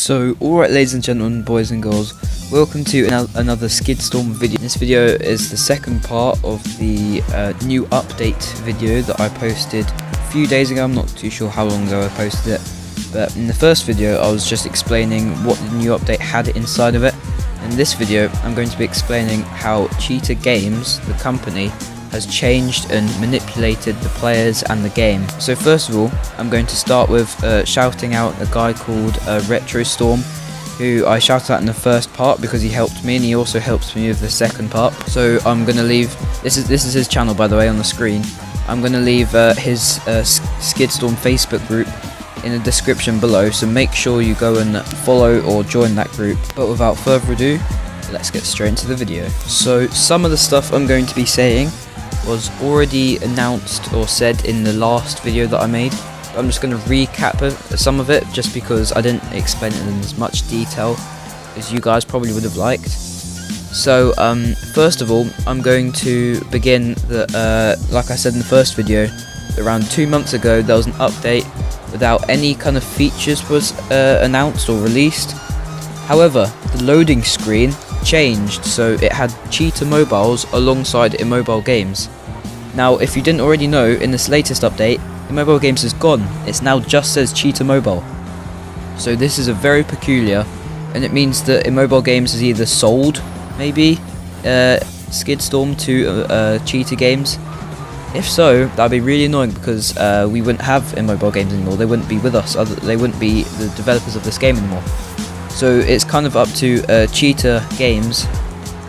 So, alright ladies and gentlemen, boys and girls, welcome to another SKIDSTORM video. This video is the second part of the new update video that I posted a few days ago. I'm not too sure how long ago I posted it, but in the first video I was just explaining what the new update had inside of it. In this video I'm going to be explaining how Cheetah Games, the company, has changed and manipulated the players and the game. So first of all, I'm going to start with shouting out a guy called SKIDSTORM, who I shouted out in the first part because he helped me, and he also helps me with the second part. So I'm gonna leave, this is his channel by the way on the screen. I'm gonna leave his SKIDSTORM Facebook group in the description below, so make sure you go and follow or join that group. But without further ado, let's get straight into the video. So some of the stuff I'm going to be saying was already announced or said in the last video that I made. I'm just going to recap some of it just because I didn't explain it in as much detail as you guys probably would have liked. So first of all, I'm going to begin that like I said in the first video, around 2 months ago there was an update without any kind of features was announced or released. However, the loading screen changed, so it had Cheetah mobiles alongside immobile games. Now if you didn't already know, in this latest update immobile games is gone. It's now just says Cheetah mobile. So this is a very peculiar, and it means that immobile games is either sold, maybe SKIDSTORM to Cheetah Games. If so, that'd be really annoying because we wouldn't have immobile games anymore. They wouldn't be with us, they wouldn't be the developers of this game anymore. So it's kind of up to Cheetah Games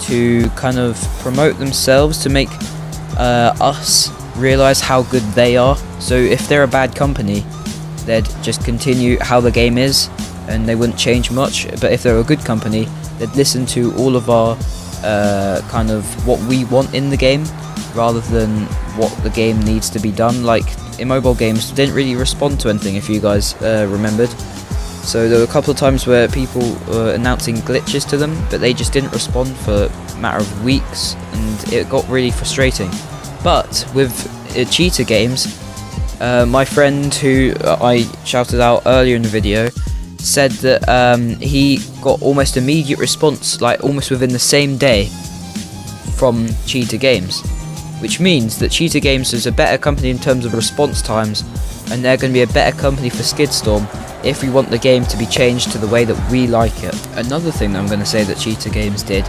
to kind of promote themselves, to make us realise how good they are. So if they're a bad company, they'd just continue how the game is and they wouldn't change much. But if they're a good company, they'd listen to all of our kind of what we want in the game, rather than what the game needs to be done. Like immobile games didn't really respond to anything, if you guys remembered. So there were a couple of times where people were announcing glitches to them, but they just didn't respond for a matter of weeks, and it got really frustrating. But with Cheetah Games, my friend who I shouted out earlier in the video said that he got almost immediate response, like almost within the same day, from Cheetah Games, which means that Cheetah Games is a better company in terms of response times, and they're going to be a better company for SKIDSTORM if we want the game to be changed to the way that we like it. Another thing that I'm going to say that Cheetah Games did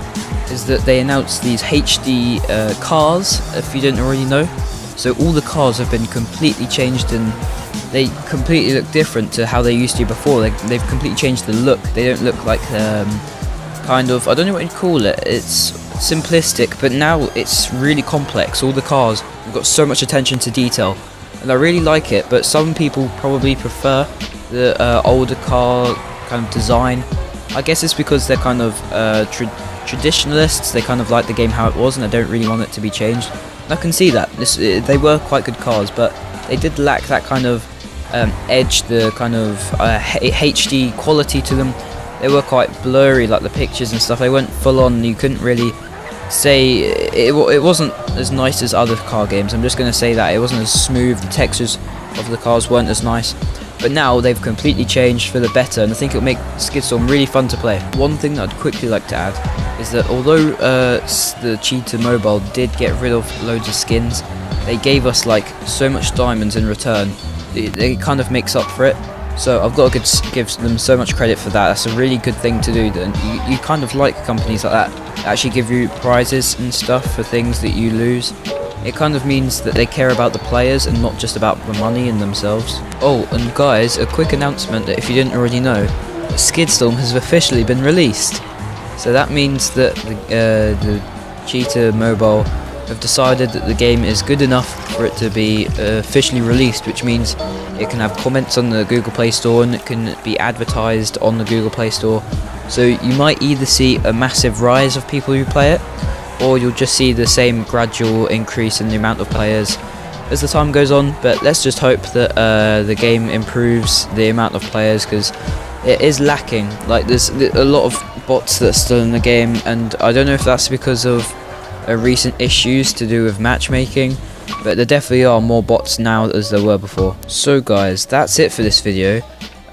is that they announced these HD cars, if you didn't already know. So all the cars have been completely changed, and they completely look different to how they used to before. They've completely changed the look. They don't look like kind of, I don't know what you'd call it, it's simplistic, but now it's really complex. All the cars have got so much attention to detail, and I really like it. But some people probably prefer the older car kind of design. I guess it's because they're kind of traditionalists. They kind of like the game how it was, and they don't really want it to be changed. And I can see that. They were quite good cars, but they did lack that kind of edge, the kind of HD quality to them. They were quite blurry, like the pictures and stuff. They weren't full on. You couldn't really say it wasn't as nice as other car games. I'm just going to say that it wasn't as smooth. The textures of the cars weren't as nice. But now they've completely changed for the better, and I think it'll make SKIDSTORM really fun to play. One thing that I'd quickly like to add is that although the Cheetah Mobile did get rid of loads of skins, they gave us like so much diamonds in return. It kind of makes up for it. So I've got to give them so much credit for that. That's a really good thing to do. You kind of like companies like that actually give you prizes and stuff for things that you lose. It kind of means that they care about the players and not just about the money and themselves. Oh, and guys, a quick announcement that if you didn't already know, SKIDSTORM has officially been released. So that means that the Cheetah Mobile have decided that the game is good enough for it to be officially released, which means it can have comments on the Google Play Store, and it can be advertised on the Google Play Store. So you might either see a massive rise of people who play it, or you'll just see the same gradual increase in the amount of players as the time goes on. But let's just hope that the game improves the amount of players, because it is lacking. Like there's a lot of bots that are still in the game, and I don't know if that's because of recent issues to do with matchmaking, but there definitely are more bots now as there were before. So guys, that's it for this video.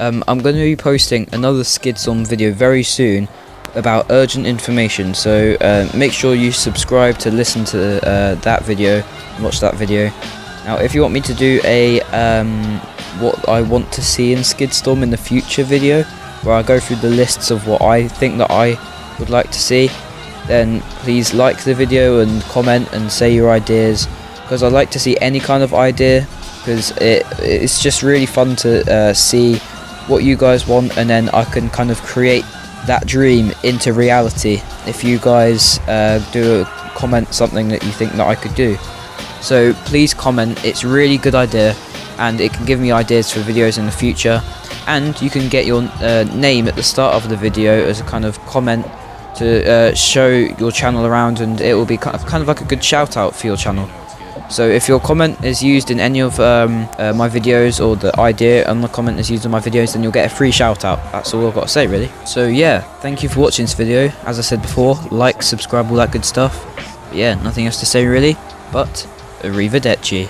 I'm going to be posting another SKIDSTORM video very soon about urgent information, so make sure you subscribe to listen to that video, watch that video. Now if you want me to do a what I want to see in SKIDSTORM in the future video, where I go through the lists of what I think that I would like to see, then please like the video and comment and say your ideas, because I'd like to see any kind of idea, because it's just really fun to see what you guys want, and then I can kind of create that dream into reality if you guys comment something that you think that I could do. So please comment, it's a really good idea and it can give me ideas for videos in the future, and you can get your name at the start of the video as a kind of comment to show your channel around, and it will be kind of like a good shout out for your channel. So if your comment is used in any of my videos, or the idea on the comment is used in my videos, then you'll get a free shout out. That's all I've got to say really. So yeah, thank you for watching this video. As I said before, like, subscribe, all that good stuff. But yeah, nothing else to say really, but arrivederci.